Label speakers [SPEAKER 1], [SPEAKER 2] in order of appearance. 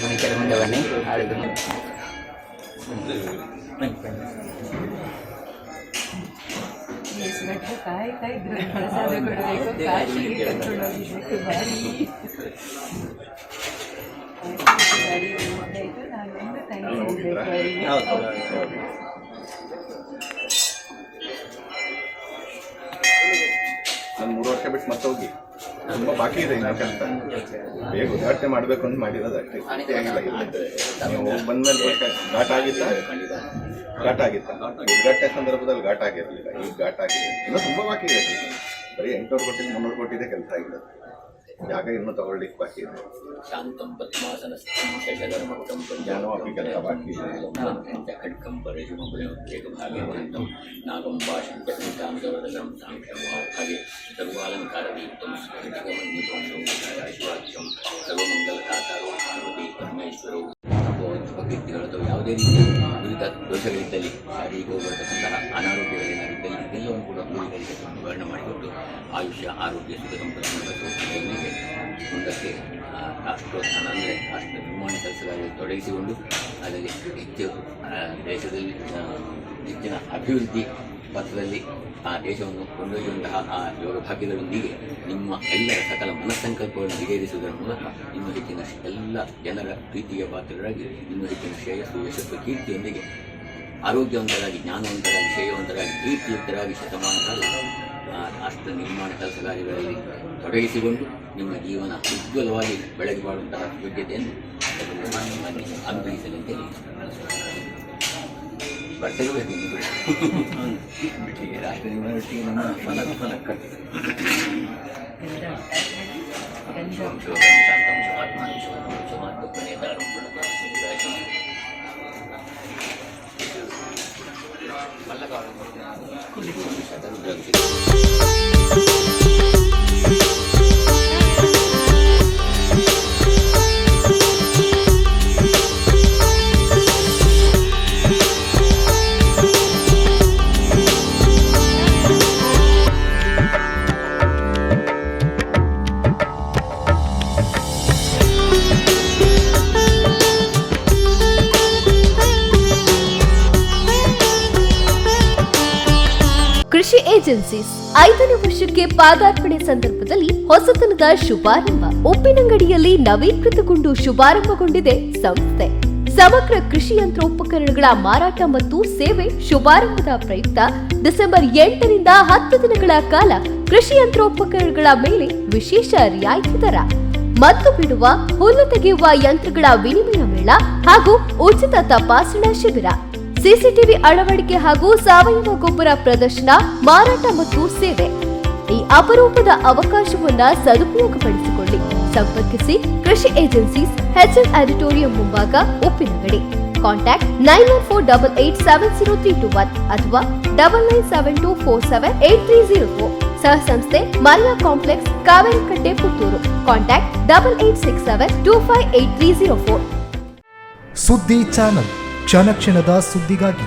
[SPEAKER 1] ಬನ್ನಿ, ಕೆಲ ಮುಂದೆ ಬನ್ನಿ.
[SPEAKER 2] ಕಾಯಿ ಕಾಯಿ ಪ್ರಸಾದ ಕೊಡಬೇಕು, ಕಾಶಿಗೆ ಕರ್ಕೊಂಡು ಹೋಗಿದ್ದಕ್ಕೆ ಬಾರಿ ನಾನೊಂದು ತಂಗಿ ಹೋಗ್ಬೇಕು ಅವರಿಗೆ.
[SPEAKER 3] ನಾನು 3 ವರ್ಷ ಬಿಟ್ಟು ಮತ್ತೆ ಹೋಗಿ ತುಂಬ ಬಾಕಿ ಇದೆ ಇನ್ನು ಕೆಲಸ. ಬೇಗ ಉದ್ಘಾಟನೆ ಮಾಡಬೇಕು ಅಂತ ಮಾಡಿರೋದು ಅಷ್ಟೇ, ಆಗಿಲ್ಲ. ನೀವು ಬಂದ್ಮೇಲೆ ಘಾಟ್ ಆಗಿತ್ತಾ? ಉದ್ಘಾಟನೆ ಸಂದರ್ಭದಲ್ಲಿ ಘಾಟ್ ಆಗಿರಲಿಲ್ಲ, ಈಗ ಘಾಟ್ ಆಗಿದೆ. ಇನ್ನೂ ತುಂಬ ಬಾಕಿ ಇದೆ. ಬರೀ 800 ಕೋಟಿ 300 ಕೋಟಿದೆ ಕೆಲಸ ಆಗಿದೆ. ಜಾಗ ಇನ್ನೂ ತಗೊಳ್ಳಿಕ್ಕೆ ಬಾಕಿ ಇದೆ.
[SPEAKER 1] ಶಾಂತಂ ಪದ್ಮಾಸನಸ್ಥಂ ಶಶಧರ್ಮಕಂ
[SPEAKER 3] ಜ್ಞಾನವಾಪಿ ಕೆಲಸ ಬಾಕಿ ಇದೆ.
[SPEAKER 1] ಖಡ್ಗಂ ಪರೇಶುಮುಪಯೋಗೇಕಭಾಗೇವಂತಂ ನಾಗಂ ಭಾಷಂ ಚಂತಾಂಗವರದಂ ಸಾಂಖ್ಯಂ ಹಾಗೆ ಸರ್ವಾಲಂಕಾರದೀಪ್ತಂ ಐಶ್ವರ್ಯಂ ಸರ್ವಮಂಗಲದಾತಾರೋ ಪಾರ್ವತಿ ಪರಮೇಶ್ವರೋ ಕೀರ್ತಿಗಳು ಅಥವಾ ಯಾವುದೇ ರೀತಿಯ ದುರಿತ ದೋಷಗಳಿದ್ದಲ್ಲಿ, ಶಾರೀರಿಕವಾಗಿ ಬರತಕ್ಕಂತಹ ಅನಾರೋಗ್ಯಗಳೇನಾಗಿದ್ದಲ್ಲಿ ಇದೆಲ್ಲವನ್ನು ಕೂಡ ಗುರುಗಳಿಗೆ ನಿವಾರಣೆ ಮಾಡಿಕೊಟ್ಟು ಆಯುಷ್ಯ, ಆರೋಗ್ಯ, ಸುಖ ಸಂಪತ್ತಿಗೆ ಮುಂದಕ್ಕೆ ರಾಷ್ಟ್ರೋತ್ಥಾನ ಅಂದರೆ ರಾಷ್ಟ್ರ ನಿರ್ಮಾಣ ಕೆಲಸಗಳಲ್ಲಿ ತೊಡಗಿಸಿಕೊಂಡು ಅದರಲ್ಲಿ ಹೆಚ್ಚು ದೇಶದಲ್ಲಿ ಹೆಚ್ಚಿನ ಅಭಿವೃದ್ಧಿ ಪಥದಲ್ಲಿ ಆ ದೇಶವನ್ನು ಕೊಂಡೊಯ್ಯುವಂತಹ ಆ ಯೋಗ ಭಾಗ್ಯಗಳೊಂದಿಗೆ ನಿಮ್ಮ ಎಲ್ಲರ ಸಕಲ ಮನಸ್ಸಂಕಲ್ಪವನ್ನು ಈಡೇರಿಸುವುದರ ಮೂಲಕ ಇನ್ನೂ ಹೆಚ್ಚಿನ ಎಲ್ಲ ಜನರ ಪ್ರೀತಿಗೆ ಪಾತ್ರರಾಗಿ ಇನ್ನೂ ಹೆಚ್ಚಿನ ಶ್ರೇಯಸ್ಸು, ಯಶಸ್ಸು, ಕೀರ್ತಿಯೊಂದಿಗೆ ಆರೋಗ್ಯವಂತರಾಗಿ, ಜ್ಞಾನವಂತರಾಗಿ, ಶ್ರೇಯವಂತರಾಗಿ, ಕೀರ್ತಿಯುಕ್ತರಾಗಿ ಶತಮಾನ ಕಾಲ ರಾಷ್ಟ್ರ ನಿರ್ಮಾಣ ಕೆಲಸ ಕಾರ್ಯಗಳಲ್ಲಿ ತೊಡಗಿಸಿಕೊಂಡು ನಿಮ್ಮ ಜೀವನ ಉಜ್ವಲವಾಗಿ ಬೆಳಗಿ ಮಾಡುವಂತಹ ಯೋಗ್ಯತೆಯನ್ನು ಅನುಗ್ರಹಿಸಲೆಂತೇಳಿ ಬರ್ತೇವೆ. ರಾಷ್ಟ್ರ ನಿರ್ಮಾಣಕ್ಕೆ ನಮ್ಮ ಮನಸ್ಸನ ಕಟ್ಟು
[SPEAKER 4] ಕೃಷಿ ಏಜೆನ್ಸೀಸ್ 5ನೇ ವರ್ಷಕ್ಕೆ ಪಾದಾರ್ಪಣೆ ಸಂದರ್ಭದಲ್ಲಿ ಹೊಸತನದ ಶುಭಾರಂಭ. ಉಪ್ಪಿನಂಗಡಿಯಲ್ಲಿ ನವೀಕೃತಗೊಂಡು ಶುಭಾರಂಭಗೊಂಡಿದೆ ಸಂಸ್ಥೆ. ಸಮಗ್ರ ಕೃಷಿ ಯಂತ್ರೋಪಕರಣಗಳ ಮಾರಾಟ ಮತ್ತು ಸೇವೆ ಶುಭಾರಂಭದ ಪ್ರಯುಕ್ತ ಡಿಸೆಂಬರ್ 8ರಿಂದ 10 ದಿನಗಳ ಕಾಲ ಕೃಷಿ ಯಂತ್ರೋಪಕರಣಗಳ ಮೇಲೆ ವಿಶೇಷ ರಿಯಾಯಿತಿ ದರ, ಮದ್ದು ಬಿಡುವ, ಹುಲ್ಲು ತೆಗೆಯುವ ಯಂತ್ರಗಳ ವಿನಿಮಯ ಮೇಳ ಹಾಗೂ ಉಚಿತ ತಪಾಸಣಾ ಶಿಬಿರ, ಸಿಸಿಟಿವಿ ಅಳವಡಿಕೆ ಹಾಗೂ ಸಾವಯವ ಗೊಬ್ಬರ ಪ್ರದರ್ಶನ, ಮಾರಾಟ ಮತ್ತು ಸೇವೆ. ಈ ಅಪರೂಪದ ಅವಕಾಶವನ್ನ ಸದುಪಯೋಗಪಡಿಸಿಕೊಳ್ಳಿ. ಸಂಪರ್ಕಿಸಿ ಕೃಷಿ ಏಜೆನ್ಸೀಸ್, HL ಆಡಿಟೋರಿಯಂ ಮುಂಭಾಗ, ಉಪ್ಪಿನಂಗಡಿ. ಕಾಂಟ್ಯಾಕ್ಟ್ 9148870321 ಅಥವಾ 9972478304. ಸಹ ಸಂಸ್ಥೆ ಮರಿಯಾ ಕಾಂಪ್ಲೆಕ್ಸ್, ಕಾವೇರಿಕಟ್ಟೆ, ಪುತ್ತೂರು. ಕಾಂಟ್ಯಾಕ್ಟ್ 8867258304.
[SPEAKER 5] ಸುದ್ದಿ ಚಾನಲ್, ಕ್ಷಣ ಕ್ಷಣದ ಸುದ್ದಿಗಾಗಿ.